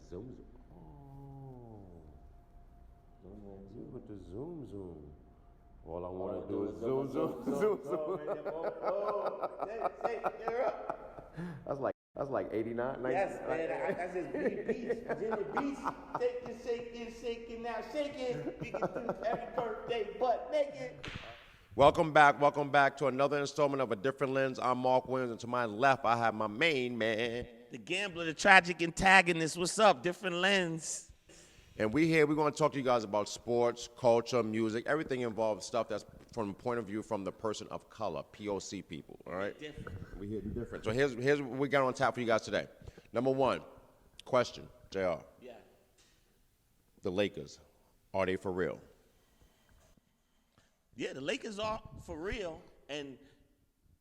zoom zoom. Oh. With the zoom zoom. All I want to do is zoom zoom zoom zoom. That's like 89, 90. Yes, man, that's just Beats. Jimmy Beats, shaking, now shaking. We can do every birthday but naked. Welcome back to another installment of A Different Lens. I'm Mark Williams, and to my left, I have my main man. The gambler, the tragic antagonist. What's up, Different Lens? And we're going to talk to you guys about sports, culture, music, everything involved, stuff that's from the point of view from the person of color, POC people, all right? We hear the difference. So here's what we got on tap for you guys today. Number one, question, JR. Yeah. The Lakers, are they for real? Yeah, the Lakers are for real, and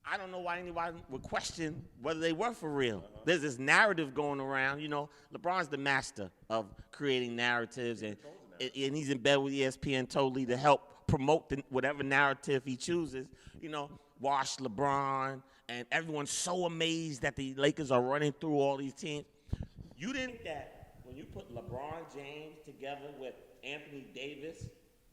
I don't know why anybody would question whether they were for real. There's this narrative going around. You know, LeBron's the master of creating narratives, and he's in bed with ESPN totally to help promote whatever narrative he chooses. You know, wash LeBron, and everyone's so amazed that the Lakers are running through all these teams. You didn't think that when you put LeBron James together with Anthony Davis,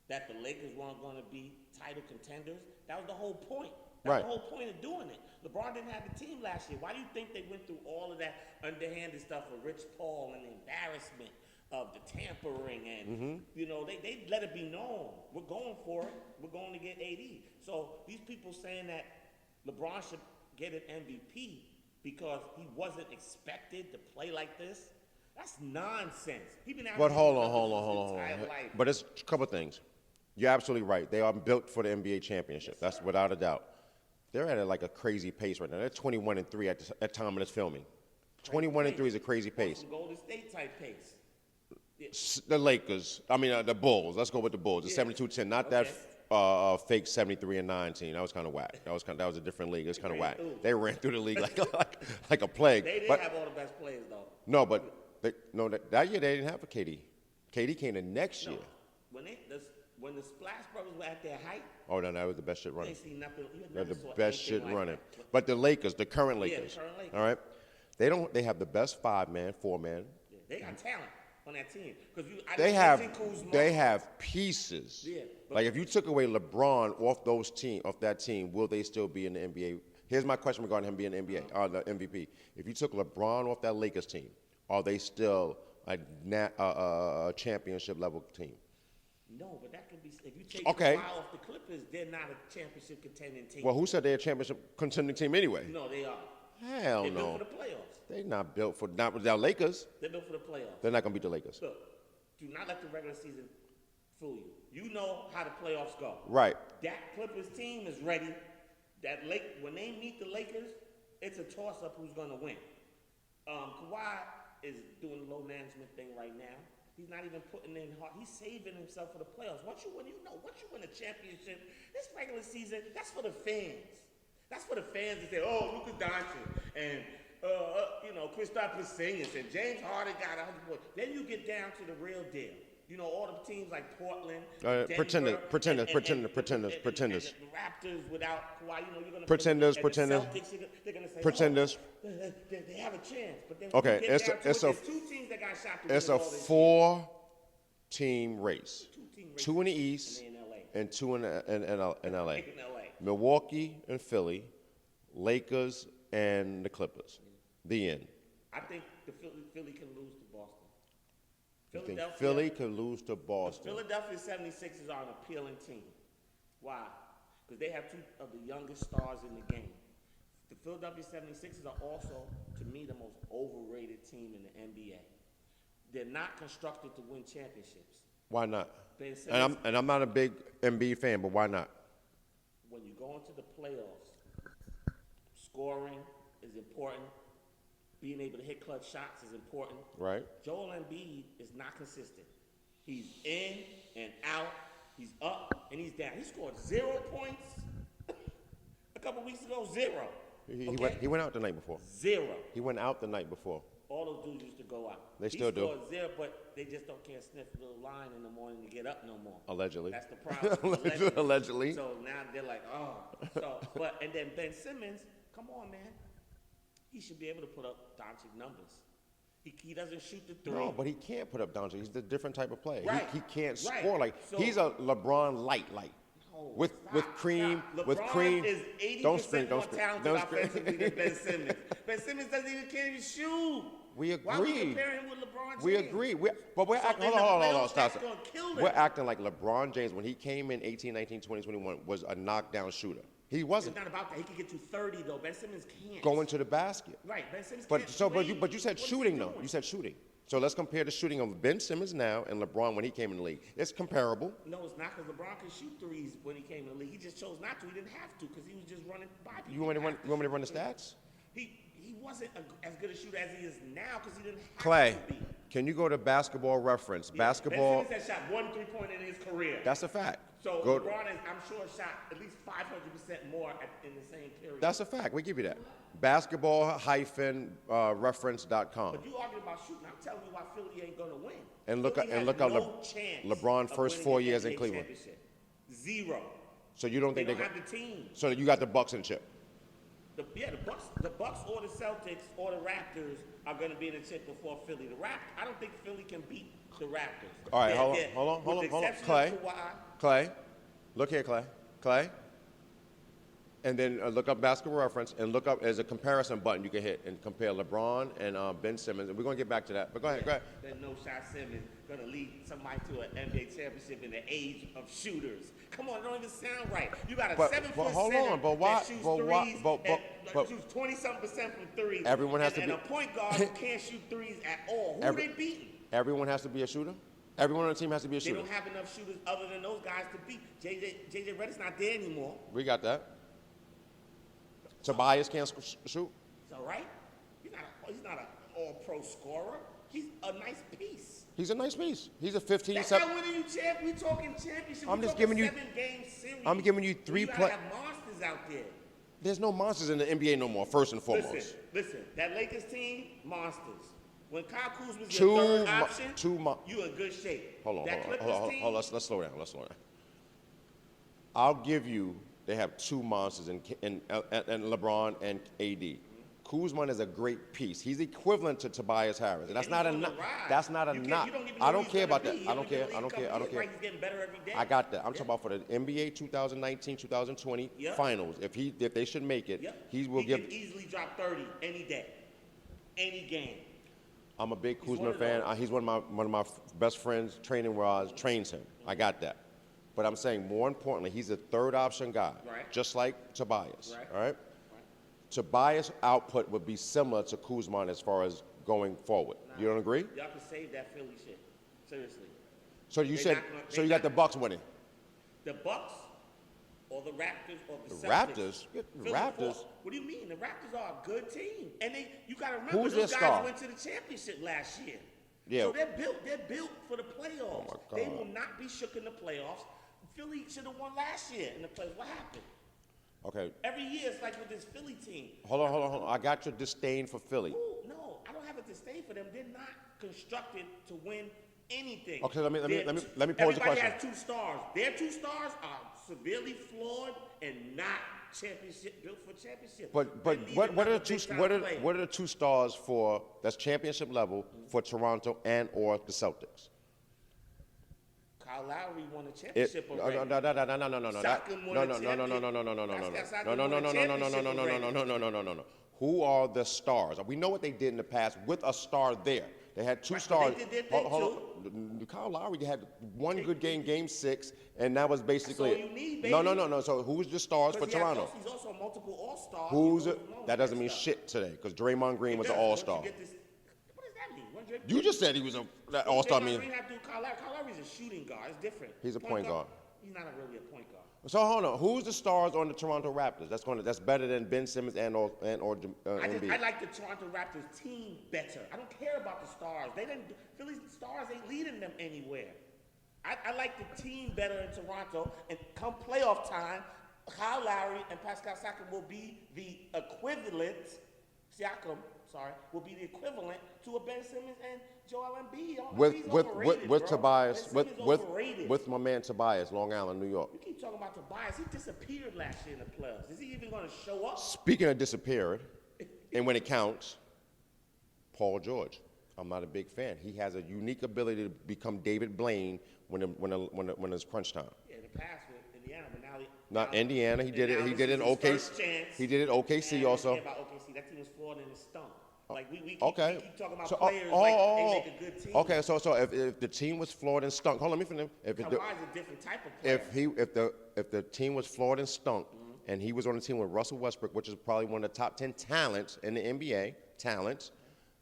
that the Lakers weren't going to be title contenders? That was the whole point. That's the whole point of doing it. LeBron didn't have the team last year. Why do you think they went through all of that underhanded stuff with Rich Paul and the embarrassment of the tampering? And, you know, they let it be known. We're going for it. We're going to get AD. So these people saying that LeBron should get an MVP because he wasn't expected to play like this, that's nonsense. But hold on. But it's a couple of things. You're absolutely right. They are built for the NBA championship. That's without a doubt. They're at like a crazy pace right now. They're 21-3 at the time of this filming. 21-3 is a crazy pace. Golden State type pace. Yeah. The Lakers. I mean, the Bulls. Let's go with the Bulls. The 72-10. Not that fake 73-19. That was kind of whack. That was a different league. It was kind of whack. They ran through the league like a plague. They didn't have all the best players though. No, but that year they didn't have a KD. KD came the next year. When the Splash Brothers were at their height, that was the best shit running. they seen nothing. They're the best shit running. But the Lakers, the current Lakers, all right, they have the best 5-man, 4-man. Yeah, they got talent on that team. They have pieces. Yeah, like if you took away LeBron off that team, will they still be in the NBA? Here's my question regarding him being the NBA, the MVP. If you took LeBron off that Lakers team, are they still a championship level team? No, but that could be if you take Kawhi off the Clippers, they're not a championship contending team. Well, who said they're a championship contending team anyway? No, they are. Hell they're no. Built for the playoffs. They're not built for not with the Lakers. They're built for the playoffs. They're not gonna beat the Lakers. Look, do not let the regular season fool you. You know how the playoffs go. Right. That Clippers team is ready. When they meet the Lakers, it's a toss-up who's gonna win. Kawhi is doing the low management thing right now. He's not even putting in heart. He's saving himself for the playoffs. Once you win a championship, this regular season, that's for the fans. That's for the fans to say, oh, Luka Doncic and Kristaps Porzingis and James Harden got 100 points. Then you get down to the real deal. You know, all the teams like Portland, Denver, pretenders. The Raptors without Kawhi, you know, you're gonna pretenders. The Celtics, they're gonna say, pretenders. Oh, they have a chance. But then it's there's 2 teams that got shot. It's a 4-team race. 2 in the East and 2 in LA. Milwaukee and Philly, Lakers and the Clippers. The end. I think Philly can lose to Boston. You think Philly could lose to Boston? Philadelphia 76ers are an appealing team. Why? Because they have 2 of the youngest stars in the game. The Philadelphia 76ers are also, to me, the most overrated team in the NBA. They're not constructed to win championships. Why not? And I'm not a big NBA fan, but why not? When you go into the playoffs, scoring is important. Being able to hit clutch shots is important. Right. Joel Embiid is not consistent. He's in and out. He's up and he's down. He scored 0 points a couple weeks ago. 0. He went out the night before. 0. He went out the night before. All those dudes used to go out. They still do. He scored 0, but they just can't sniff a little line in the morning to get up no more. Allegedly. That's the problem. Allegedly. So now they're like, and then Ben Simmons, come on, man. He should be able to put up Doncic numbers. He doesn't shoot the three. No, but he can't put up down. He's a different type of player. Right. He can't Right. score like So- he's a LeBron light. No, With cream, stop. with LeBron cream. is 80% Don't scream, more don't scream. talented Don't scream. offensively than Ben Simmons. Ben Simmons can't even shoot. We agree. Why are we comparing him with LeBron James? We agree. But we're So acting. in the Hold on. playoffs, Stop. that's gonna kill them. We're acting like LeBron James when he came in 18, 19, 20, 21 was a knockdown shooter. He wasn't. It's not about that. He can get to 30 though. Ben Simmons can't. Going to the basket. Right. Ben Simmons But can't. so, but swing. you said What is shooting he though. doing? You said shooting. So let's compare the shooting of Ben Simmons now and LeBron when he came in the league. It's comparable. No, it's not because LeBron could shoot threes when he came in the league. He just chose not to. He didn't have to because he was just running by people. You want me to run the stats? He wasn't as good a shooter as he is now because he didn't have Clay, to be. can you go to Basketball Reference? Yeah, Basketball. Ben Simmons has shot 1 3-pointer in his career. That's a fact. So Go- LeBron is, I'm sure, shot at least 500% more in the same period. That's a fact. We give you that. Basketball-reference.com. But you arguing about shooting. I'm telling you why Philly ain't gonna win. And look Philly at has how no chance LeBron of first winning 4 an years in NBA Cleveland. championship. Zero. So you don't They think don't they have the team. So you got the Bucks in the chip. The Bucks or the Celtics or the Raptors are going to be in the chip before Philly. I don't think Philly can beat the Raptors. All right, They're- hold on. with the exception Clay, of Kawhi, Clay, look here, Clay. And then look up Basketball Reference and look up as a comparison button you can hit and compare LeBron and Ben Simmons. And we're gonna get back to that. But go ahead. There's no shot Simmons going to lead somebody to an NBA championship in the age of shooters. Come on, it don't even sound right. You got a But 7-foot hold center on, but why- that shoots but why- threes but- and shoots 20-something% from threes. Everyone has to and be- a point guard who can't shoot threes at all. Who are they beating? Everyone has to be a shooter. Everyone on the team has to be a They shooter. don't have enough shooters other than those guys to beat. JJ Redick's not there anymore. We got that. Tobias can't shoot. It's all right. He's not an all-pro scorer. He's a nice piece. He's a nice piece. He's a 15. That's not winning you champ. We talking championship. I'm we just talking giving you- 7-game series. I'm giving you three You gotta play- have monsters out there. There's no monsters in the NBA no more. First and foremost. Listen. That Lakers team, monsters. When Kyle Kuzma was Two your third mo- option, two mo- you in good shape. Hold on. That Clippers team, Let's slow down. I'll give you. They have two monsters in LeBron and AD. Kuzma is a great piece. He's equivalent to Tobias Harris. And that's not a knock. That's not a knock. I don't care about that. I don't care. He's getting better every day. I got that. I'm talking about for the NBA 2019-2020 Yep. finals. If they should make it, Yep. he will can give. easily drop 30 any day, any game. I'm a big He's one Kuzma of fan. those. He's one of my best friends. Training wise, trains him. I got that. But I'm saying more importantly, he's a third option guy, Right. just like Tobias. Right. All right. Tobias' output would be similar to Kuzma as far as going forward. You don't agree? Y'all can save that Philly shit. Seriously. So you They said. not gonna- So they you got not- the Bucks winning. The Bucks or the Raptors or the The Celtics. Raptors? Yeah, the Philly Raptors. fought. What do you mean? The Raptors are a good team, and you got to remember Who's those their guys star? went to the championship last year. Yeah. So they're built for the playoffs. Oh, my They God. will not be shook in the playoffs. Philly should have won last year in the playoffs. What happened? Okay. Every year it's like with this Philly team. Hold on. I got your disdain for Philly. Ooh, no, I don't have a disdain for them. They're not constructed to win anything. Okay, let me pose a Everybody question. has two stars. Their two stars are severely flawed and not built for championship. But They need what are another the two big-time what are player. the two stars for that's championship level for Toronto and or the Celtics? Kyle Lowry won a It, championship no, already. no. Siakam won a championship. Who are the stars? We know what they did in the past with a star there. They had two Right, but stars. they did their thing, on. Kyle Lowry had one good game, Game 6, and that was basically That's all you need, baby. No. So who's the stars for Toronto? He's also a multiple all-star. Who's it? That doesn't mean shit today because Draymond Green was an all-star. What does that mean? What You just said he was that all-star. Draymond Green have to do Kyle Lowry. Kyle Lowry's a shooting guard. It's different. He's a point guard. He's not really a point guard. So hold on, who's the stars on the Toronto Raptors? That's better than Ben Simmons and or Embiid. I like the Toronto Raptors team better. I don't care about the stars. Philly's stars ain't leading them anywhere. I like the team better in Toronto. And come playoff time, Kyle Lowry and Pascal Siakam will be the equivalent. Will be the equivalent to a Ben Simmons and Joel Embiid. With Tobias, Ben Simmons overrated. with my man Tobias, Long Island, New York. You keep talking about Tobias. He disappeared last year in the playoffs. Is he even going to show up? Speaking of disappeared, and when it counts, Paul George. I'm not a big fan. He has a unique ability to become David Blaine when it's crunch time. Yeah, in the past with Indiana, but now Not Indiana. He did it. He did it in OKC. He did it OKC also. About OKC, that team was flawed and it stunk. Like we keep talking about So, players like they make a good team. Okay, so if the team was flawed and stunk, hold on, let me finish. Kawhi's a different type of player. If the team was flawed and stunk, and he was on the team with Russell Westbrook, which is probably one of the top 10 talents in the NBA, talents.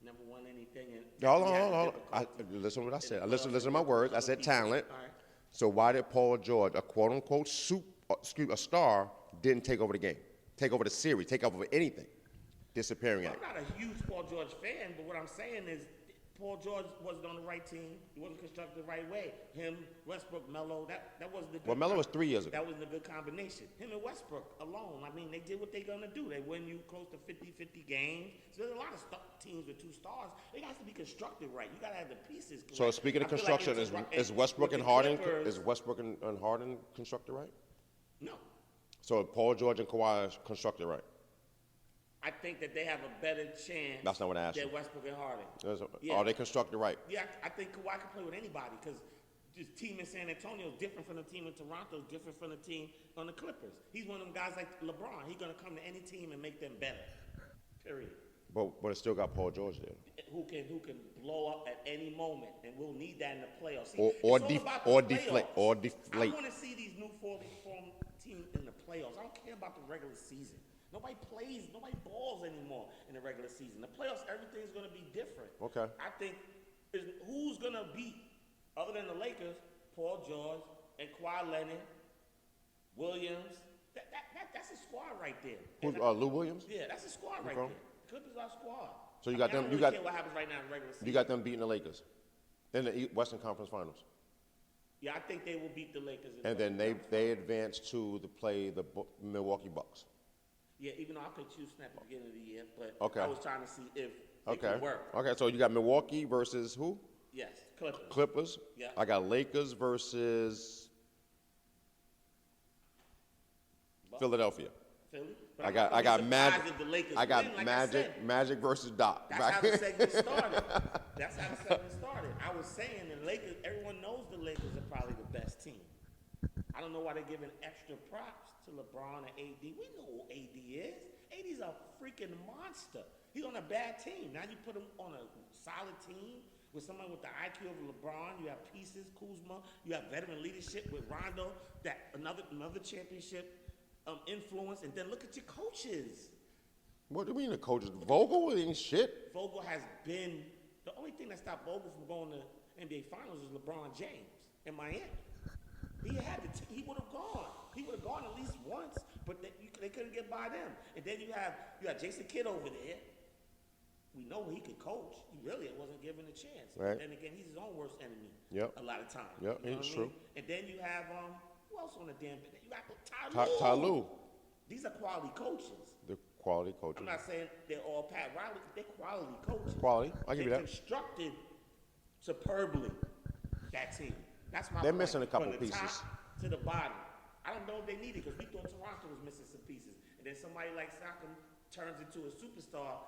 Never won anything. Hold on. Listen to what I said. Listen to my words. I said talent. All right. So why did Paul George, a quote-unquote a star, didn't take over the game, take over the series, take over anything? Disappearing act. I'm not a huge Paul George fan, but what I'm saying is Paul George wasn't on the right team. He wasn't constructed the right way. Him, Westbrook, Melo, that wasn't the good. Well, Melo was 3 years ago. That wasn't a good combination. Him and Westbrook alone, I mean, they did what they're going to do. They win you close to 50-50 games. So there's a lot of teams with 2 stars. It has to be constructed right. You got to have the pieces correct. So speaking of construction, is Westbrook and Harden constructed right? No. So Paul George and Kawhi is constructed right? I think that they have a better chance. That's not what I asked than you. Westbrook and Harden. Yeah. Are they constructed right? Yeah, I think Kawhi can play with anybody because the team in San Antonio is different from the team in Toronto, is different from the team on the Clippers. He's one of them guys like LeBron. He's going to come to any team and make them better. Period. But it still got Paul George there. Who can blow up at any moment, and we'll need that in the playoffs. See, or deflate. deflate. I want to see these new form teams in the playoffs. I don't care about the regular season. Nobody balls anymore in the regular season. The playoffs, everything's going to be different. Okay. I think who's going to beat, other than the Lakers, Paul George and Kawhi Leonard, Williams. That's a squad right there. Who's Lou Williams? Yeah, that's a squad right there. Clippers are a squad. So you got them. I don't really care what happens right now in the regular season. You got them beating the Lakers in the Western Conference Finals. Yeah, I think they will beat the Lakers. And then they advance to play the Milwaukee Bucks. Yeah, even though I picked Houston at the beginning of the year, but okay. I was trying to see if it could work. Okay, so you got Milwaukee versus who? Yes, Clippers. Clippers. Yeah. I got Lakers versus Philadelphia. Philly. I got Magic. I got win, Magic versus Doc. That's how the segment started. I was saying the Lakers. Everyone knows the Lakers are probably the best team. I don't know why they're giving extra props to LeBron and AD. We know who AD is. AD's a freaking monster. He's on a bad team. Now you put him on a solid team with someone with the IQ of LeBron. You have pieces, Kuzma. You have veteran leadership with Rondo. That another championship influence. And then look at your coaches. What do you mean the coaches? Vogel ain't shit. Vogel has been the only thing that stopped Vogel from going to NBA Finals is LeBron James in Miami. He would have gone. He would have gone at least once, but they couldn't get by them. And then you have Jason Kidd over there. We know he could coach. He really wasn't given a chance. Right. And then again, he's his own worst enemy. Yep. A lot of times. Yep, it's true. And then you have who else on the damn? You got Ty Lue. These are quality coaches. The quality coaches. I'm not saying they're all Pat Riley. They're quality coaches. Quality. I'll give you that. They constructed superbly that team. That's my They're point. missing a couple From the pieces. top to the bottom. I don't know if they need it because we thought Toronto was missing some pieces. And then somebody like Siakam turns into a superstar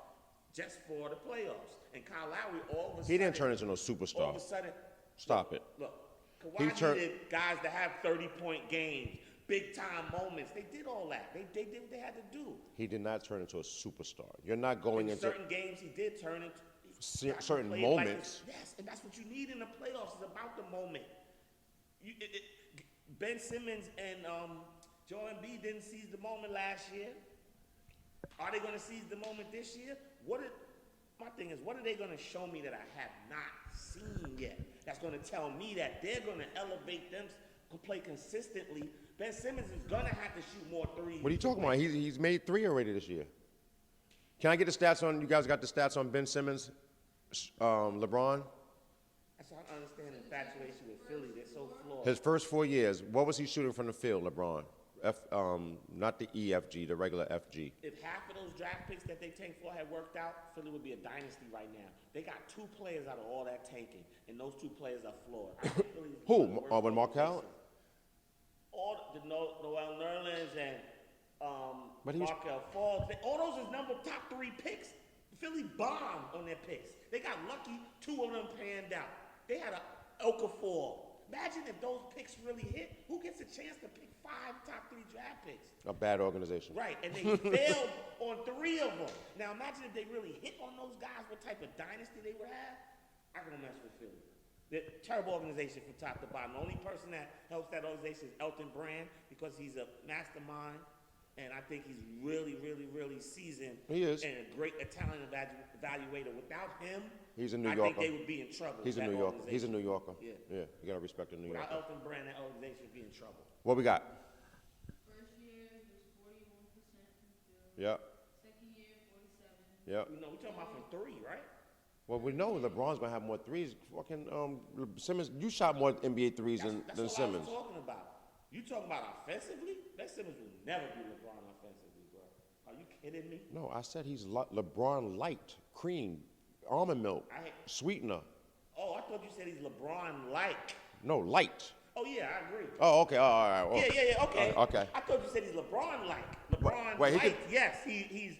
just for the playoffs. And Kyle Lowry all of a sudden. He didn't turn into no superstar. All of a sudden. Stop it. Look, Kawhi needed guys to have 30-point games, big-time moments. They did all that. They did what they had to do. He did not turn into a superstar. You're not going into certain games he did turn into certain moments. Yes, and that's what you need in the playoffs. It's about the moment. Ben Simmons and Joel Embiid didn't seize the moment last year. Are they going to seize the moment this year? My thing is, what are they going to show me that I have not seen yet? That's going to tell me that they're going to elevate them to play consistently. Ben Simmons is going to have to shoot more threes. What are you talking about? He's made 3 already this year. Can I get the stats on? You guys got the stats on Ben Simmons, LeBron? That's how I understand the infatuation with Philly. They're so flawed. His first 4 years, what was he shooting from the field, LeBron? Not the EFG, the regular FG. If half of those draft picks that they tanked for had worked out, Philly would be a dynasty right now. They got 2 players out of all that tanking, and those 2 players are flawed. Who? When Markel? All the Noel Nerlens and Markel Falls. All those is top 3 picks Philly bombed on their picks. They got lucky. 2 of them panned out. They had a Okafor. Imagine if those picks really hit. Who gets a chance to pick 5 top 3 draft picks? A bad organization. Right, and they failed on 3 of them. Now imagine if they really hit on those guys, what type of dynasty they would have. I can mess with Philly. The terrible organization from top to bottom. The only person that helps that organization is Elton Brand because he's a mastermind, and I think he's really, really, really seasoned. He is. And a talent evaluator. Without him, he's a New I Yorker. think they would be in trouble. He's a New Yorker. He's a New Yorker. Yeah. Yeah, you gotta respect the New Yorker. Without Elton Brand, that organization would be in trouble. What we got? First year was 41% from field. Yeah. Second year, 47. Yeah. You know, we're talking about from 3, right? Well, we know LeBron's gonna have more threes. Fucking Simmons, you shot more NBA threes than That's Simmons. what I was talking about. You talking about offensively? Ben Simmons will never be LeBron offensively, bro. Are you kidding me? No, I said he's LeBron light, cream, almond milk, sweetener. Oh, I thought you said he's LeBron-like. No, light. Oh, yeah, I agree. Oh, okay. All right. Oh. Yeah, okay. Okay. I thought you said he's LeBron-like. LeBron Wait, he light, could- yes. He's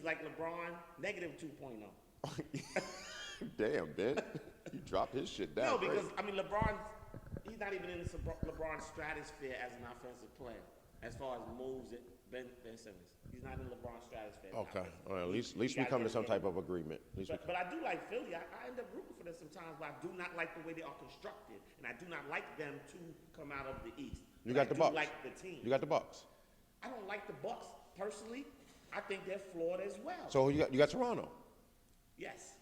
like LeBron negative 2.0. Damn, Ben. You dropped his shit down. No, because, crazy. I mean, he's not even in the LeBron stratosphere as an offensive player, as far as moves it, Ben Simmons. He's not in LeBron stratosphere. Okay. All right. At least we come to some type of agreement. But I do like Philly. I end up rooting for them sometimes, but I do not like the way they are constructed, and I do not like them to come out of the East. You But got the I do Bucks. like the team. You got the Bucks. I don't like the Bucks personally. I think they're flawed as well. So you got Toronto. Yes.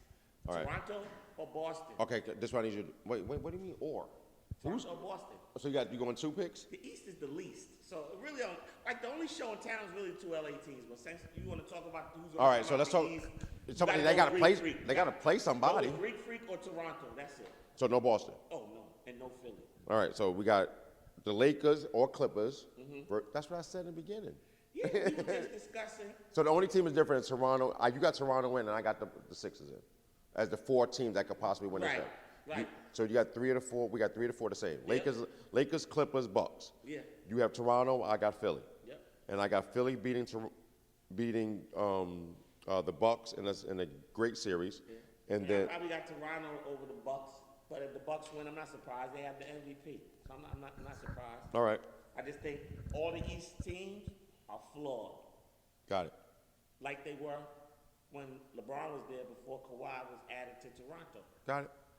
All right. Toronto or Boston. Okay, this one I need you to wait. What do you mean or? Who's? Toronto or Boston. So you going 2 picks? The East is the least. So it really, like the only show in town is really 2 LA teams. But since you want to talk about who's on All right, so let's talk. Somebody they got to play. They got to play somebody. Greek Freak or Toronto. That's it. So no Boston. Oh no, and no Philly. All right, so we got the Lakers or Clippers. That's what I said in the beginning. Yeah, we were just discussing. So the only team is different is Toronto. You got Toronto in, and I got the Sixers in, as the 4 teams that could possibly win this Right, thing. right. So you got 3 of the 4. We got 3 of the 4 the same. Lakers, Clippers, Bucks. Yeah. You have Toronto. I got Philly. Yep. And I got Philly beating the Bucks in a great series. Yeah. And then I probably got Toronto over the Bucks, but if the Bucks win, I'm not surprised. They have the MVP, so I'm not surprised. all right, I just think all the East teams are flawed, got it. like they were when LeBron was there before Kawhi was added to Toronto.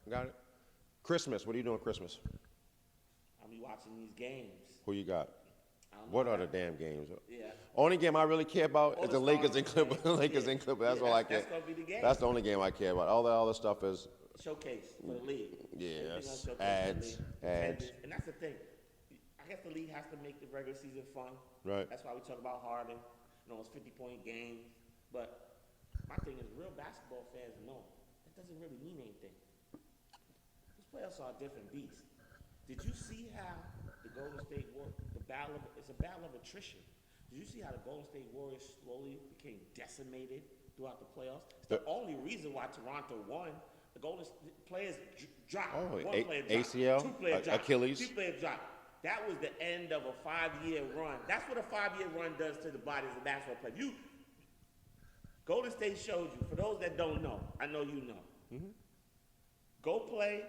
Got it. Christmas. What are you doing Christmas? I'll be watching these games. Who you got? I don't know What are about- the damn games? Yeah. Only game I really care about All is the the Lakers stars and Clippers. games. Lakers and Clippers. That's Yeah, all I care. that's gonna be the game. That's the only game I care about. All the other stuff is Showcase for the league. Yeah, Everything that's on showcase for the ads, league. ads. Attendance. And that's the thing. I guess the league has to make the regular season fun. Right. That's why we talk about Harden. It's 50-point games. But my thing is, real basketball fans know that doesn't really mean anything. These playoffs are a different beast. Did you see how the Golden State Warriors, it's a battle of attrition. Did you see how the Golden State Warriors slowly became decimated throughout the playoffs? It's the only reason why Toronto won. The Golden State players dropped. Oh, One player dropped. ACL, 2 players dropped. Achilles. 3 players dropped. That was the end of a 5-year run. That's what a 5-year run does to the bodies of basketball players. Golden State showed you. For those that don't know, I know you know. Go play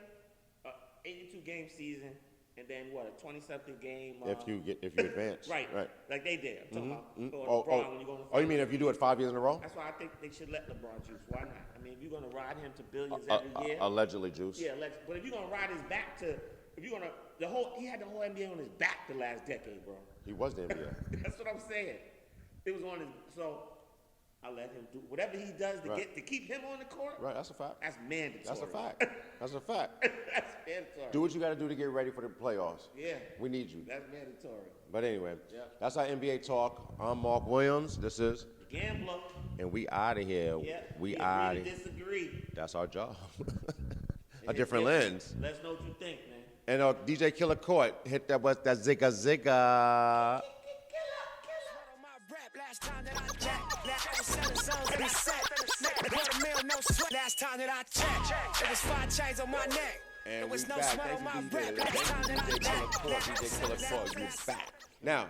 a 82-game season, and then what, a 20-something game? if you advance. Right. Like they did. I'm talking about Oh, LeBron when you go to. oh, you mean if you do it 5 years in a row? That's why I think they should let LeBron juice. Why not? I mean, if you're gonna ride him to billions every year. Allegedly, Juice. Yeah, but if you're gonna ride his back to, if you're gonna he had the whole NBA on his back the last decade, bro. He was the NBA. That's what I'm saying. It was on his. So I let him do whatever he does to keep him on the court. Right, that's a fact. That's mandatory. That's a fact. That's a fact. That's mandatory. Do what you got to do to get ready for the playoffs. Yeah. We need you. That's mandatory. But anyway, Yeah. that's our NBA talk. I'm Mark Williams. This is, The gambler. and we out of here. Yeah. We agree out to of here. disagree. That's our job. A And different if- lens. Let us know what you think, man. And DJ Killer Court hit that zigga zigga. Last time that I checked, I was selling songs in the set. $250,000, no sweat. Last time that I checked, it was 5 chains on my neck. And There was we no back. sweat Thanks on my for breath. DJ. Last time that I DJ Killer Court. checked. DJ Killer Court, you back. Now,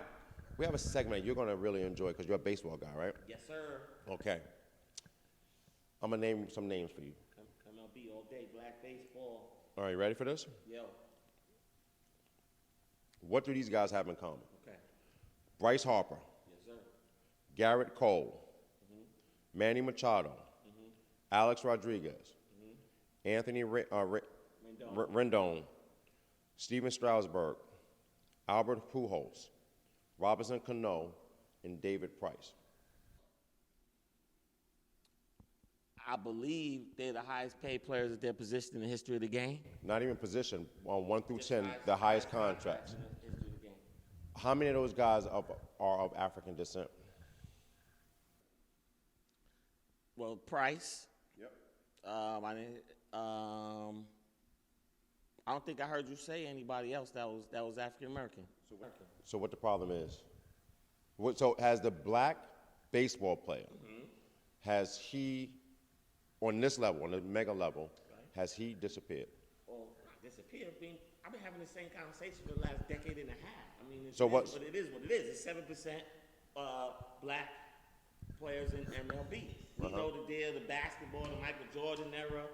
we have a segment you're going to really enjoy because you're a baseball guy, right? Yes, sir. Okay. I'm gonna name some names for you. MLB all day, black baseball. All right, ready for this? Yo, What do these guys have in common? okay. Bryce Harper, Yes, sir. Garrett Cole, Manny Machado, Alex Rodriguez, Anthony Rendon, Steven Strasburg, Albert Pujols, Robinson Cano, and David Price. I believe they're the highest paid players at their position in the history of the game. Not even position, on 1 through 10, the highest contracts. In the history of the game. How many of those guys are of African descent? Well, Price. Yep. I don't think I heard you say anybody else that was African American. So what the problem is? So has the black baseball player, has he, on this level, on the mega level, has he disappeared? Well, disappeared. I've been having the same conversation for the last decade and a half. I mean, So it what's- is what it is. What it is. It's 7% black players in MLB. We know the deal, the basketball, the Michael Jordan era.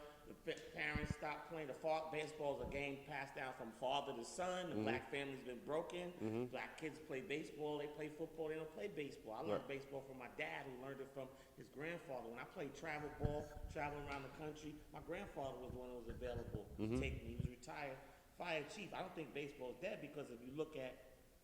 The parents stopped playing. Baseball is a game passed down from father to son. The black family's been broken. Black kids play baseball. They play football. They don't play baseball. I learned baseball from my dad, who learned it from his grandfather. When I played travel ball, traveling around the country, my grandfather was the one that was available to take me. He was retired fire chief. I don't think baseball is dead, because if you look at,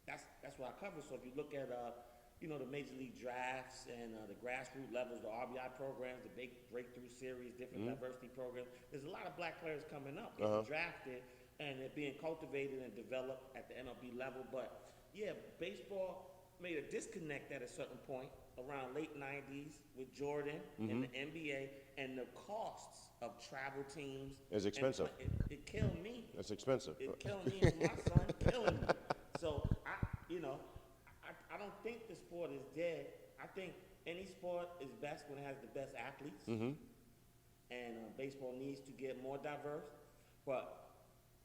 that's what I cover. So if you look at the major league drafts and the grassroots levels, the RBI programs, the big breakthrough series, different diversity programs, there's a lot of black players coming up, getting drafted, and they're being cultivated and developed at the MLB level. But yeah, baseball made a disconnect at a certain point around late 90s with Jordan and the NBA, and the costs of travel teams. It's expensive. It killed me. It's expensive. It killed me and my son, killing me. So I don't think the sport is dead. I think any sport is best when it has the best athletes. And baseball needs to get more diverse. But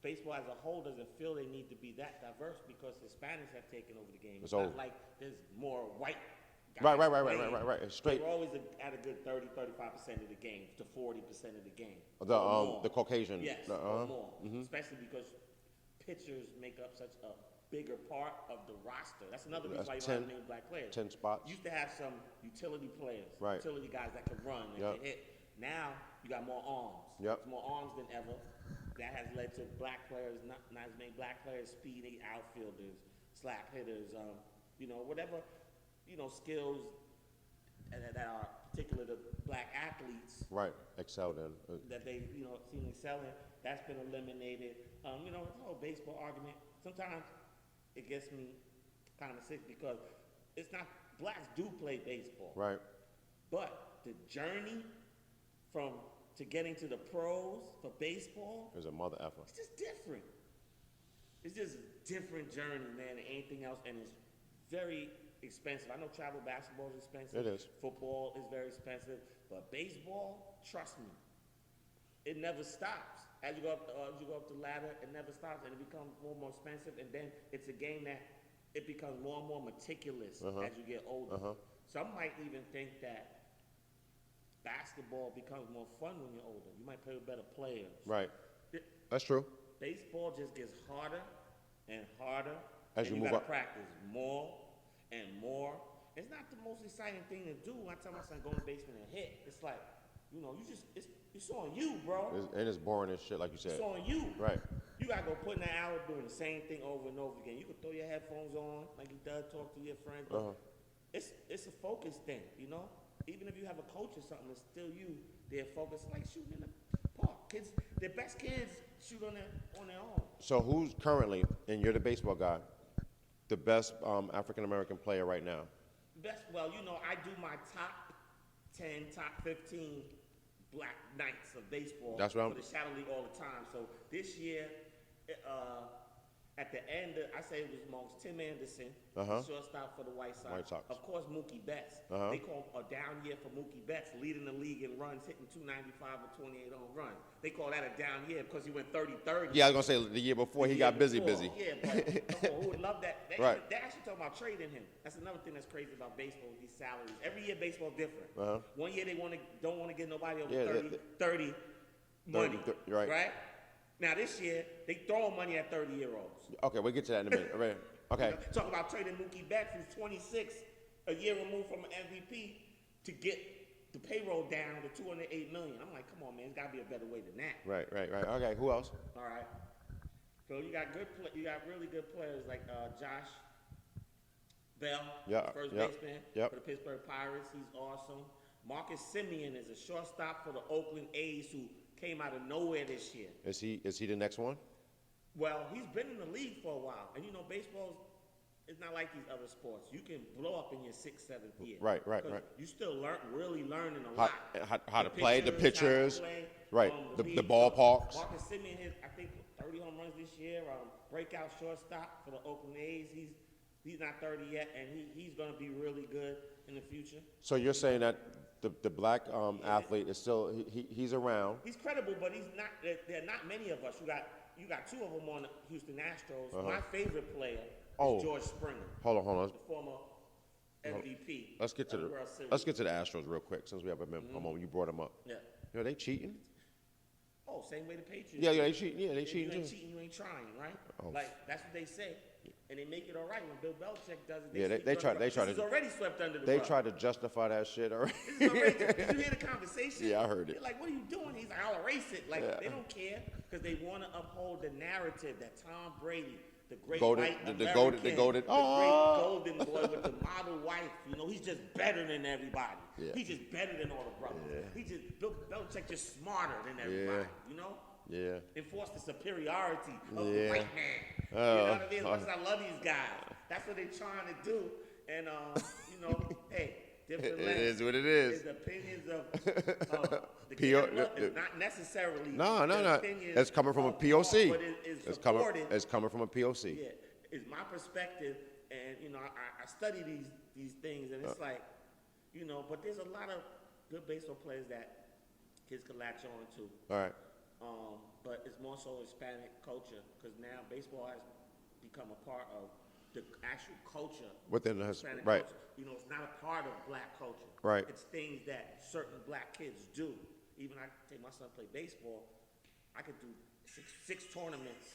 baseball as a whole doesn't feel they need to be that diverse, because Hispanics have taken over the game. It's not like there's more white guys. Right. It's straight. They're always at a good 30, 35% of the game to 40% of the game. The Caucasian. Yes, or more. Especially because pitchers make up such a bigger part of the roster. That's another reason why you don't have many black players. 10 spots. You used to have some utility players, Right. utility guys that could run and could hit. Now you got more arms. Yep. There's more arms than ever. That has led to black players, not as many black players, speedy outfielders, slap hitters, whatever, skills that are particular to black athletes. Right, excelled in. That they, seem to excel in. That's been eliminated. The whole baseball argument, sometimes it gets me kind of sick, because it's not, blacks do play baseball. Right. But the journey to getting to the pros for baseball, There's a mother effer. it's just different. It's just a different journey, man, than anything else, and it's very expensive. I know travel basketball is expensive. It is. Football is very expensive, but baseball, trust me, it never stops. As you go up the ladder, it never stops, and it becomes more and more expensive. And then it's a game that it becomes more and more meticulous as you get older. Some might even think that basketball becomes more fun when you're older. You might play with better players. Right. That's true. Baseball just gets harder and harder, As and you you move gotta up. practice more and more. It's not the most exciting thing to do. When I tell my son go in the basement and hit, it's like, it's on you, bro. And it's boring as shit, like you said. It's on you. Right. You gotta go put in an hour doing the same thing over and over again. You can throw your headphones on like you does, talk to your friends. But it's a focus thing, Even if you have a coach or something, it's still you. They're focused, like shooting in the park. Kids, the best kids shoot on their own. So who's currently, and you're the baseball guy, the best African American player right now? I do my top 10, top 15 black nights of baseball That's what for the Shadow League all the time. So this year, At the end, I say it was amongst Tim Anderson, Uh-huh. shortstop for the White Sox. White Sox. Of course, Mookie Betts. Uh-huh. They call a down year for Mookie Betts, leading the league in runs, hitting 295 with 28 home runs. They call that a down year because he went 30-30. Yeah, I was gonna say the year before he got busy. Yeah, but who would love that? Right. They actually talking about trading him. That's another thing that's crazy about baseball with these salaries. Every year baseball's different. Uh-huh. One year they don't want to get nobody over Yeah, 30 money. right. Now this year they throwing money at 30-year-olds. Okay, we'll get to that in a minute. All right. Okay. Talking about trading Mookie Betts, who's 26, a year removed from an MVP, to get the payroll down to $208 million. I'm like, come on, man, there's got to be a better way than that. Right. Okay, who else? All right. So you got really good players like Josh Bell, first baseman for the Pittsburgh Pirates. He's awesome. Marcus Semien is a shortstop for the Oakland A's who came out of nowhere this year. Is he the next one? Well, he's been in the league for a while, and it's not like these other sports. You can blow up in your 6th, 7th year. Right. You still really learning a lot. How to play, the pitchers, right, the pitch. ballparks. Marcus Semien hit, I think, 30 home runs this year. Breakout shortstop for the Oakland A's. He's not 30 yet, and he's going to be really good in the future. So you're saying that the black athlete is still he's around. He's credible, but he's not. There are not many of us. You got two of them on the Houston Astros. Uh-huh. My favorite player is George Springer. Hold on. The former MVP. Let's get to the Astros real quick since we have a moment. You brought them up. Yeah. You know, they cheating. Oh, same way the Patriots. Yeah, they cheating. Yeah, they cheating You ain't too. cheating, you ain't trying, right? Oh. Like that's what they say, and they make it all right when Bill Belichick does it. Yeah, they try This to. is already swept under the They rug. try to justify that shit already. This is already, did you hear the conversation? Yeah, I heard it. They're like, what are you doing? He's like, I'll erase it. Like Yeah. they don't care because they want to uphold the narrative that Tom Brady, the great Golden- white the American, golden- great golden boy with the model wife. He's just better than everybody. Yeah. He's just better than all the brothers. Yeah. Bill Belichick just smarter than everybody. Yeah. Enforce the superiority of the Yeah. white man. You know what I mean? As much as I love these guys, that's what they're trying to do. And hey, different It lens. is what it is. The opinions of the kid is not necessarily. No. the opinions It's coming from a of POC. Paul, but it is It's supported. It's coming from a POC. Yeah, it's my perspective, and I study these things, and it's like, but there's a lot of good baseball players that kids can latch on to. All right. But it's more so Hispanic culture because now baseball has become a part of the actual culture Within the Hispanic right. culture. It's not a part of black culture. Right. It's things that certain black kids do. Even I take my son play baseball. I could do six tournaments.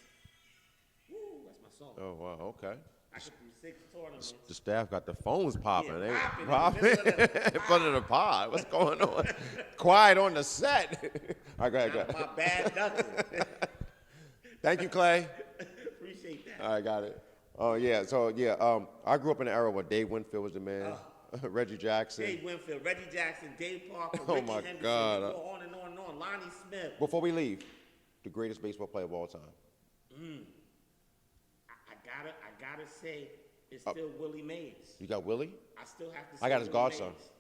Woo, that's my song. Oh wow. Okay. I could do 6 tournaments. The staff got the phones popping. Yeah, They popping in the middle of the in front of the pod. What's going on? Quiet on the set. All right, go ahead. My bad nothing. Thank you, Clay. Appreciate that. All right, got it. Oh yeah. So yeah, I grew up in an era where Dave Winfield was the man. Reggie Jackson. Dave Winfield, Reggie Jackson, Dave Parker, Oh, Ricky my Henderson, God. you go on and on and on. Lonnie Smith. Before we leave, the greatest baseball player of all time. I gotta say, it's still Willie Mays. You got Willie? I still have to say I got his Willie godson. Mays.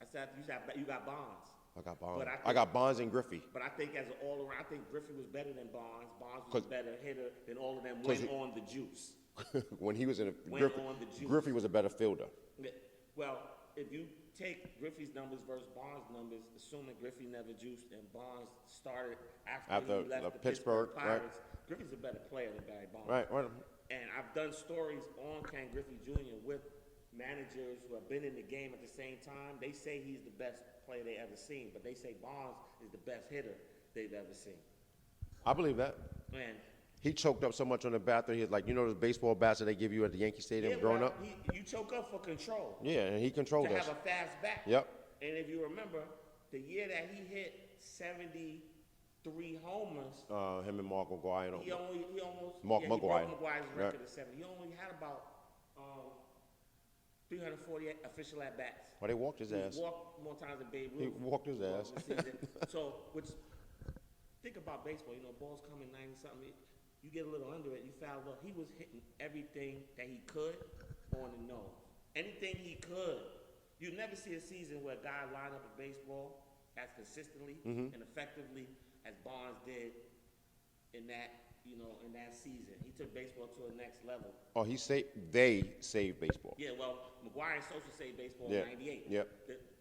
I said you got Bonds. I got Bonds. But I got Bonds and Griffey. But I think as an all-around, I think Griffey was better than Bonds. Bonds was a better hitter than all of them when on the juice. When he was in When on the juice. Griffey was a better fielder. Well, if you take Griffey's numbers versus Bonds' numbers, assuming Griffey never juiced and Bonds started after he left the Pittsburgh Pirates, Griffey's a better player than Barry Bonds. Right. And I've done stories on Ken Griffey Jr. with managers who have been in the game at the same time. They say he's the best player they ever seen, but they say Bonds is the best hitter they've ever seen. I believe that. And He choked up so much on the bat that he was like, those baseball bats that they give you at the Yankee Stadium growing up? you choke up for control. Yeah, and he controlled To us. have a fast bat. Yep. And if you remember, the year that he hit 73 homers, Him and Mark McGuire. he almost Mark he McGuire. broke McGuire's Right. record of 70. He only had about 348 official at bats. Well, they walked his ass. He walked more times than Babe He Ruth. walked his ass. Think about baseball. Balls coming 90-something. You get a little under it, you foul up. He was hitting everything that he could on the nose. Anything he could. You never see a season where a guy line up a baseball as consistently and effectively as Bonds did in that in that season. He took baseball to a next level. Oh, they saved baseball. Yeah, well, McGuire and Sosa saved baseball Yeah. in '98. Yep.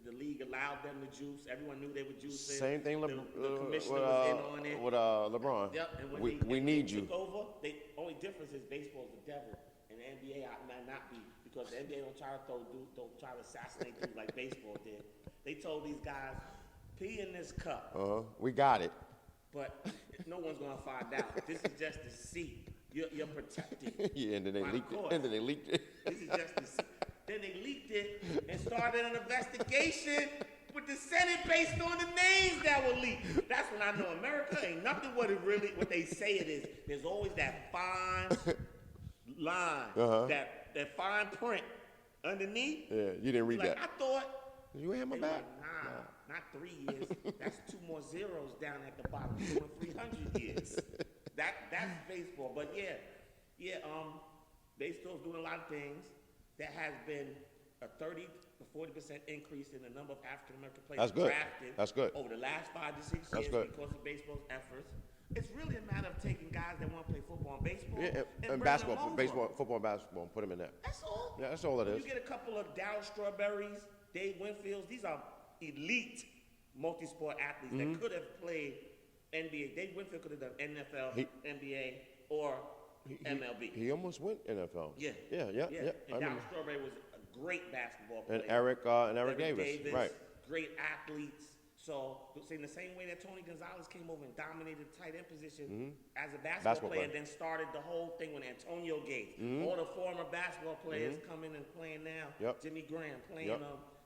The league allowed them to juice. Everyone knew they would juice. Same thing The commissioner was in on it. with LeBron. Yep. And when we they need you. took over, the only difference is baseball's the devil, and the NBA might not be, because the NBA don't try to assassinate dudes like baseball did. They told these guys, pee in this cup. We got it. But no one's gonna find out. This is just to see. You're protected. Yeah, and then they leaked it. And then they leaked it. This is just to see. Then they leaked it and started an investigation with the Senate based on the names that were leaked. That's when I know America ain't nothing what they say it is. There's always that fine line, that fine print underneath. Yeah, you didn't read that. I thought. You ain't have my They back. like, not 3 years. That's 2 more zeros down at the bottom. 2 or 300 years. That's baseball. But baseball's doing a lot of things. There has been a 30 to 40% increase in the number of African American players drafted. That's good. Over the last 5 to 6 years That's good. because of baseball's efforts. It's really a matter of taking guys that want to play football and baseball And basketball, football, and basketball, and put them in there. That's all. Yeah, that's all it is. You get a couple of Darryl Strawberries, Dave Winfields. These are elite multi-sport athletes that could have played NBA. Dave Winfield could have done NFL, NBA, or MLB. He almost went NFL. Yeah. And Darryl Strawberry was a great basketball player. And Eric Davis. Right. Great athletes. So, in the same way that Tony Gonzalez came over and dominated the tight end position as a basketball player, and then started the whole thing with Antonio Gates. All the former basketball players coming and playing now. Yep. Jimmy Graham playing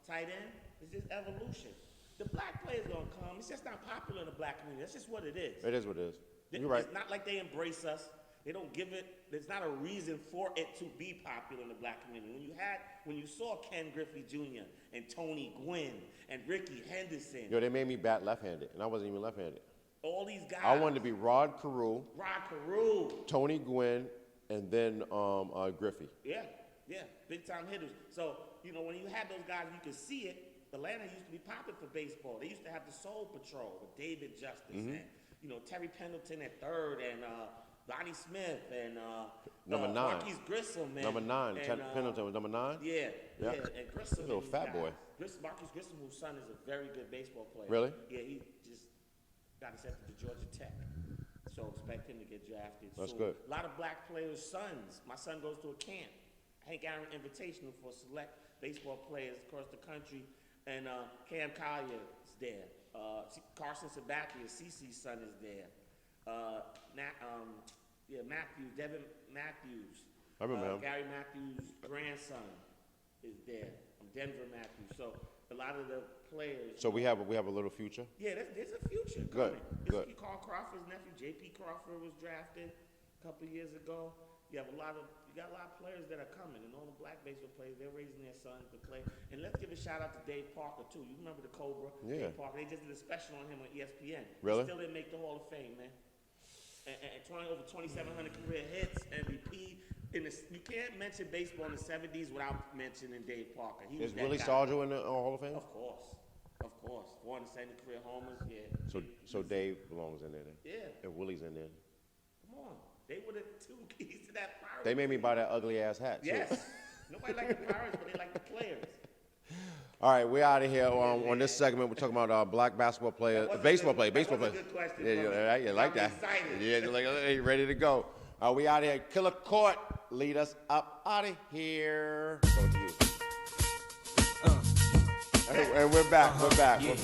tight end. It's just evolution. The black players gonna come. It's just not popular in the black community. That's just what it is. It is what it is. You're right. It's not like they embrace us. They don't give it. There's not a reason for it to be popular in the black community. When you saw Ken Griffey Jr. and Tony Gwynn and Ricky Henderson. Yo, they made me bat left-handed, and I wasn't even left-handed. All these guys. I wanted to be Rod Carew, Tony Gwynn, and then Griffey. Yeah, big time hitters. So when you had those guys, you could see it. Atlanta used to be popular for baseball. They used to have the Soul Patrol with David Justice and Terry Pendleton at third and Donnie Smith and number 9. Marquise Grissom. Number 9. And, Pendleton was number 9? Yeah. And Grissom. Little fat boy. Marquise Grissom, whose son is a very good baseball player. Really? Yeah, he just got accepted to Georgia Tech. So expect him to get drafted. That's soon. good. A lot of black players' sons. My son goes to a camp. Hank Aaron Invitational for select baseball players across the country. And Cam Collier is there. Carson Sabathia, CeCe's son, is there. Matthews, Devin Matthews. I remember him. Gary Matthews' grandson is there. Denver Matthews. So a lot of the players. So we have a little future. Yeah, there's a future Good. coming. Carl Crawford's nephew, J.P. Crawford, was drafted a couple of years ago. You got a lot of players that are coming, and all the black baseball players, they're raising their sons to play. And let's give a shout out to Dave Parker too. You remember the Cobra? Yeah. Dave Parker. They just did a special on him on ESPN. Really? He still didn't make the Hall of Fame, man. And over 2,700 career hits, MVP. You can't mention baseball in the '70s without mentioning Dave Parker. Is Willie Sargent in the Hall of Fame? Of course. 470 career homers. Yeah. So Dave belongs in there. Then. Yeah. And Willie's in there. Come on. They were the 2 keys to that Pirates. They made me buy that ugly ass hat. Yes. Too. Nobody liked the Pirates, but they liked the players. All right, we're out of here on this segment. We're talking about black basketball player, baseball player. That was a good question. You like that? Excited. Yeah, you're like, hey, ready to go. We out of here. Killer Court, lead us up out of here. Go to you. And we're back. We're back. Thank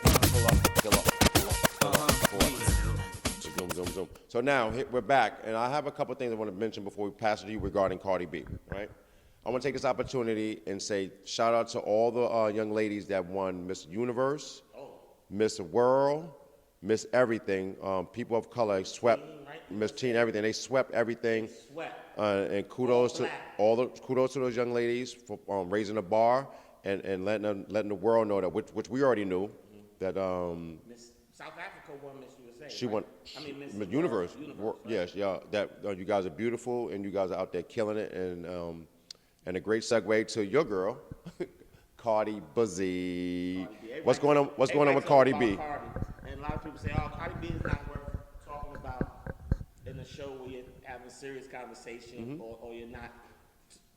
you. Pull up. Zoom. So now we're back, and I have a couple things I want to mention before we pass it to you regarding Cardi B. Right? I want to take this opportunity and say shout out to all the young ladies that won Miss Universe, Miss World, Miss Everything. People of color swept Miss Teen Everything. They swept everything. And kudos to those young ladies for raising the bar and letting the world know that which we already knew that. Miss South Africa won Miss USA. She won. Miss Universe. Yes, yeah. That you guys are beautiful and you guys are out there killing it and a great segue to your girl, Cardi B. What's going on with Cardi B? And a lot of people say, Cardi B is not worth talking show where you're having serious conversation or you're not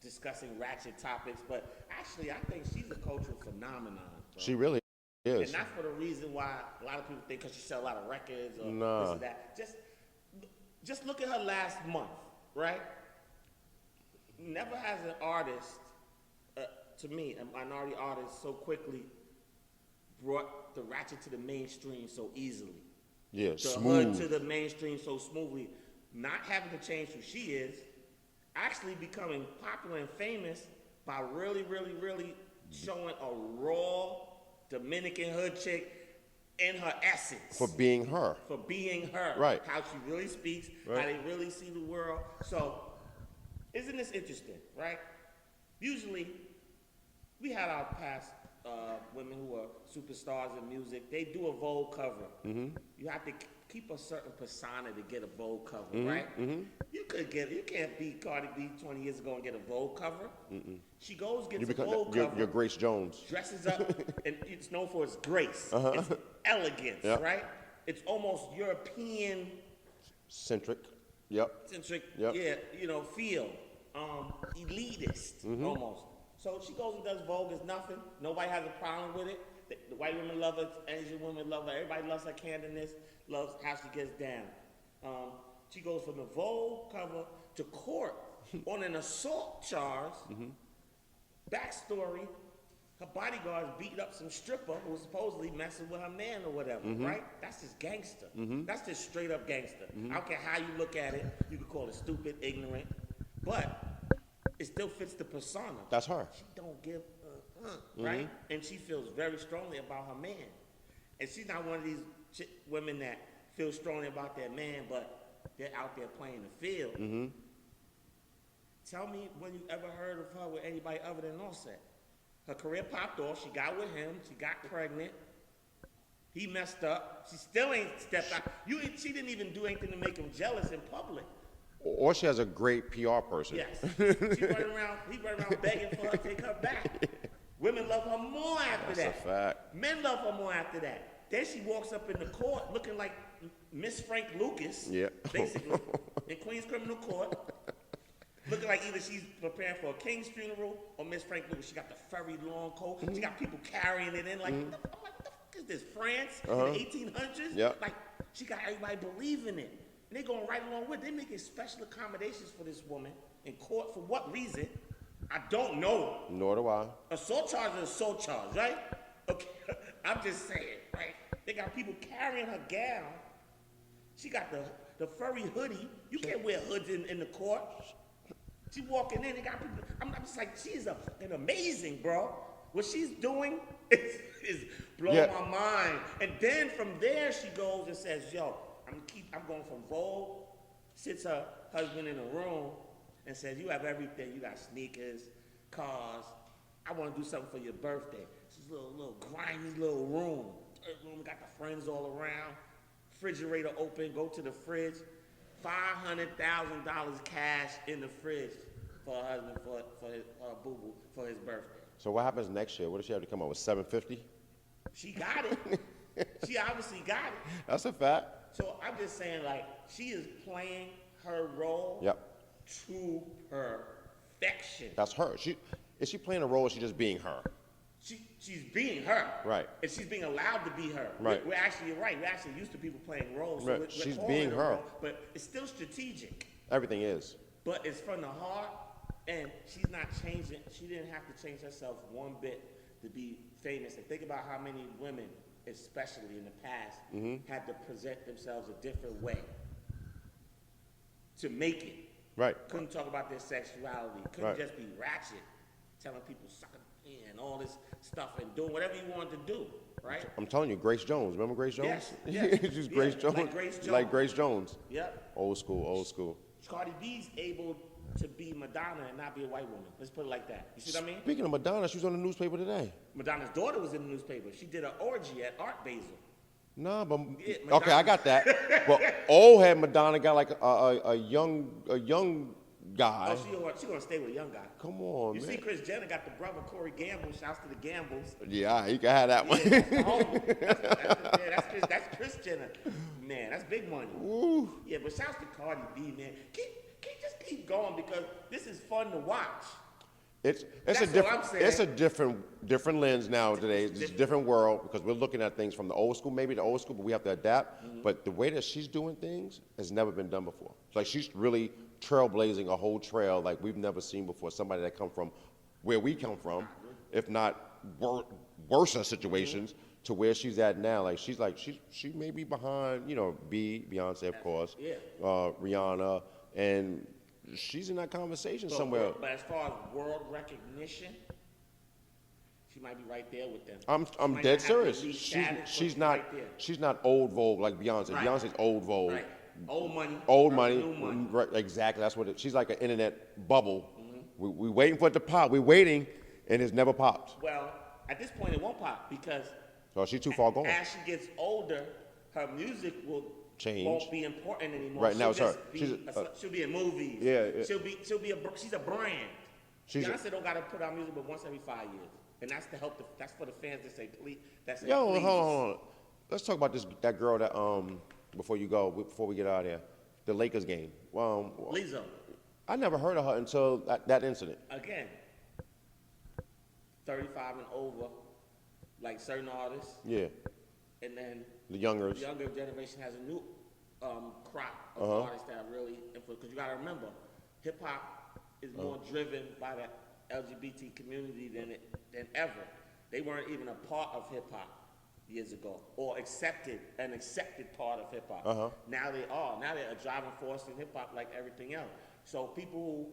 discussing ratchet topics. But actually, I think she's a cultural phenomenon. Bro. She really is. And not for the reason why a lot of people think because she sells a lot of records or Nah. this or that. Just look at her last month, right? Never has an artist, to me, a minority artist, so quickly brought the ratchet to the mainstream so easily. Yeah, The smooth. hood to the mainstream so smoothly. Not having to change who she is, actually becoming popular and famous by really, really, really showing a raw Dominican hood chick in her essence. For being her. For being her. Right. How she really speaks, Right. how they really see the world. So, isn't this interesting, right? Usually, we had our past women who are superstars in music. They do a Vogue cover. You have to keep a certain persona to get a Vogue cover, right? You can't be Cardi B 20 years ago and get a Vogue cover. She goes, gets a Vogue cover. You're Grace Jones. Dresses up, and it's known for its grace, its elegance, Yep. right? It's almost European Centric. Yep. centric, Yep. yeah, feel, elitist almost. So she goes and does Vogue. It's nothing. Nobody has a problem with it. The white women love her. Asian women love her. Everybody loves her candidness. Loves how she gets down. She goes from the Vogue cover to court on an assault charge. Backstory: her bodyguards beat up some stripper who was supposedly messing with her man or whatever. Right? That's just gangster. That's just straight up gangster. I don't care how you look at it. You could call it stupid, ignorant, but it still fits the persona. That's her. She don't give right? And she feels very strongly about her man. And she's not one of these women that feel strongly about their man, but they're out there playing the field. Tell me when you ever heard of her with anybody other than Offset. Her career popped off. She got with him. She got pregnant. He messed up. She still ain't stepped out. She didn't even do anything to make him jealous in public. Or she has a great PR person. Yes. He run around begging for her to take her back. Women love her more after that. That's a fact. Men love her more after that. Then she walks up in the court looking like Miss Frank Lucas, Yeah. basically, in Queens Criminal Court. Looking like either she's preparing for a king's funeral or Miss Frank Lucas. She got the furry long coat. She got people carrying it in like, I'm like, what the fuck is this, France in the 1800s? Yep. Like, she got everybody believing it. And they going right along with it. They making special accommodations for this woman in court. For what reason? I don't know. Nor do I. Assault charge is assault charge, right? Okay, I'm just saying, right? They got people carrying her gown. She got the furry hoodie. You can't wear hoods in the court. She walking in, they got people. I'm just like, she's fucking amazing, bro. What she's doing is blowing my mind. And then from there, she goes and says, yo, I'm going from Vogue, sits her husband in a room and says, you have everything. You got sneakers, cars. I want to do something for your birthday. It's this little grimy little room. Third room, got the friends all around. Refrigerator open, go to the fridge. $500,000 cash in the fridge for her husband, for his boo-boo, for his birthday. So what happens next year? What does she have to come up with, 750? She got it. She obviously got it. That's a fact. So I'm just saying, like, she is playing her role to perfection. That's her. Is she playing a role or is she just being her? She's being her. Right. And she's being allowed to be her. Right. We're actually, right, we're actually used to people playing roles. So Right. we're She's calling being it a her. role, but it's still strategic. Everything is. But it's from the heart, and she's not changing. She didn't have to change herself one bit to be famous. And think about how many women, especially in the past, had to present themselves a different way to make it. Right. Couldn't talk about their sexuality. Couldn't just be ratchet, telling people sucking and all this stuff and doing whatever you wanted to do, right? I'm telling you, Grace Jones. Remember Grace Jones? Yes. She's Grace Jones. Like Grace Jones. Like Grace Jones. Yep. Old school, old school. Cardi B's able to be Madonna and not be a white woman. Let's put it like that. You see what I mean? Speaking of Madonna, she was on the newspaper today. Madonna's daughter was in the newspaper. She did an orgy at Art Basel. Nah, but Yeah, okay, I got that. But old head Madonna got like a young guy. Oh, she gonna stay with a young guy. Come on, You man. see, Kris Jenner got the brother Corey Gamble. Shouts to the Gambles. Yeah, he can have that one. Yeah, that's Kris Jenner. Man, that's big money. Woo. Yeah, but shouts to Cardi B, man. Just keep going because this is fun to watch. It's That's a what different I'm saying. it's a different lens nowadays. It's a different world because we're looking at things from the old school, maybe the old school, but we have to adapt. But the way that she's doing things has never been done before. It's like she's really trailblazing a whole trail like we've never seen before. Somebody that come from where we come from, if not worse situations, to where she's at now. Like she may be behind, Beyonce of course, Rihanna, and she's in that conversation somewhere. But as far as world recognition, she might be right there with them. I'm dead serious. She's not old Vogue like Beyonce. Right. Beyonce's old Vogue. Right. Old money. New money. Right, exactly. That's what she's like an internet bubble. We waiting for it to pop. We're waiting, and it's never popped. Well, at this point, it won't pop because She's too far gone. as she gets older, her music Change. won't be important anymore. Right now, she'll it's her. She'll be in movies. Yeah. She's a brand. She's Beyonce don't gotta put out music but once every 5 years, and that's to help. That's for the fans to say please. Hold on. Let's talk about that girl that before we get out of here, the Lakers game. Lizzo. I never heard of her until that incident. Again, 35 and over, like certain artists. Yeah. And then The younger generation has a new crop of artists that are really influenced. Because you got to remember, hip hop is more driven by the LGBT community than ever. They weren't even a part of hip hop years ago, or an accepted part of hip hop. Now they are. Now they're a driving force in hip hop like everything else. So people who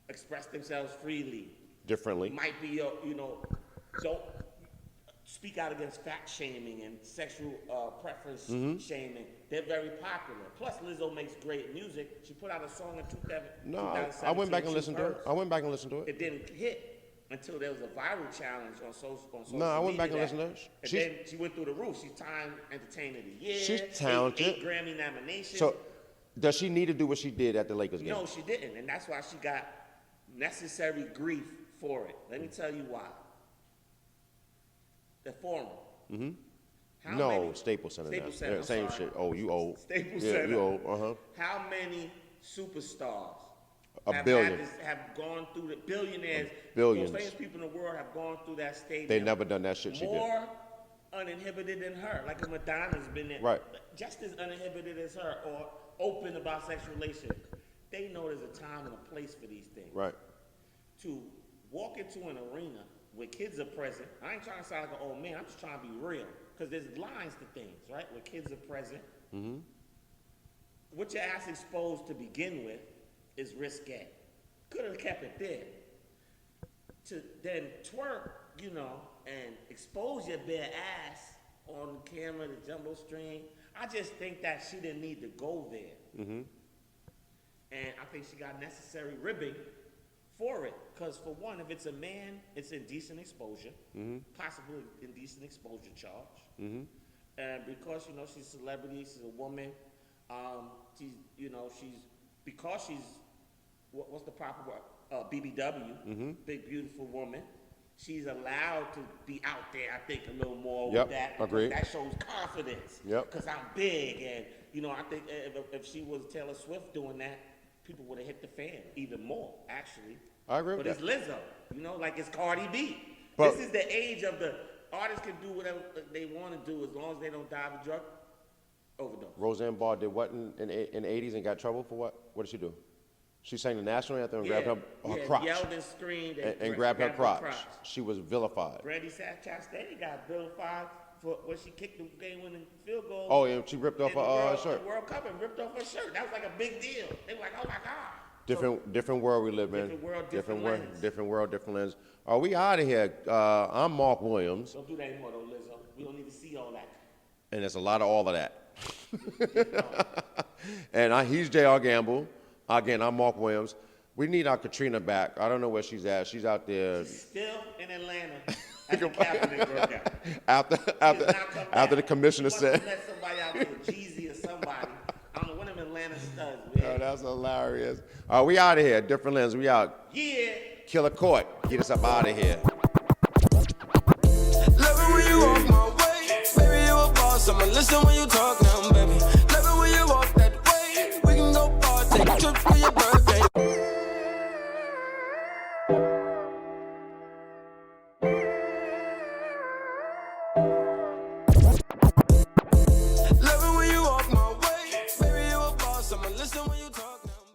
express themselves freely differently might be, don't speak out against fat shaming and sexual preference shaming. They're very popular. Plus, Lizzo makes great music. She put out a song in 2017. I went back and listened to it. It didn't hit until there was a viral challenge on social media. I went back and listened to it. And then she went through the roof. She's Time Entertainer of the Year. She's talented. 8 Grammy nominations. So, does she need to do what she did at the Lakers game? No, she didn't. And that's why she got necessary grief for it. Let me tell you why. The Forum. Staples Center. Staples Center. I'm Same sorry. shit. Oh, you old. Staples Yeah, Center. you old. How many superstars A billion. have gone through the billionaires? Billions. Most famous people in the world have gone through that stadium. They never done that shit she did. More uninhibited than her. Like a Madonna's been there. Right. Just as uninhibited as her, or open about sexual relations. They know there's a time and a place for these things. Right. To walk into an arena where kids are present, I ain't trying to sound like an old man, I'm just trying to be real. Because there's lines to things, right? Where kids are present. What your ass exposed to begin with is risque. Could have kept it there. To then twerk, and expose your bare ass on camera, the jumbo stream. I just think that she didn't need to go there. And I think she got necessary ribbing for it. Because for one, if it's a man, it's indecent exposure, possibly indecent exposure charge. And because, she's a celebrity, she's a woman, because she's, what's the proper word? BBW, big beautiful woman. She's allowed to be out there, I think, a little more with that. Agreed. That shows confidence. Because I'm big, and I think if she was Taylor Swift doing that, people would have hit the fan even more, actually. I agree with that. But it's Lizzo, like it's Cardi B. But this is the age of the artists can do whatever they want to do as long as they don't die of a drug overdose. Roseanne Barr did what in the 80s and got trouble for what? What did she do? She sang the national anthem and grabbed her crotch. Yelled and screamed and grabbed her crotch. She was vilified. Brandy Chastain got vilified for when she kicked the game-winning field goal. Oh, yeah, she ripped off her shirt. The World Cup and ripped off her shirt. That was like a big deal. They were like, oh my God. Different world we live in. Different lens. Different world, different lens. Are we out of here? I'm Mark Williams. Don't do that anymore, though, Lizzo. We don't need to see all that. And there's a lot of all of that. And he's J.R. Gamble. Again, I'm Mark Williams. We need our Katrina back. I don't know where she's at. She's out there. She's still in Atlanta at the Kaepernick workout. After the commissioner said. Let somebody out there, Jeezy or somebody. I don't know, one of them Atlanta studs, man. Oh, that's hilarious. We out of here. Different Lens. We out. Yeah. Killer Court. Get us up out of here. Love it when you walk my way. Baby, you a boss. I'ma listen when you talk now.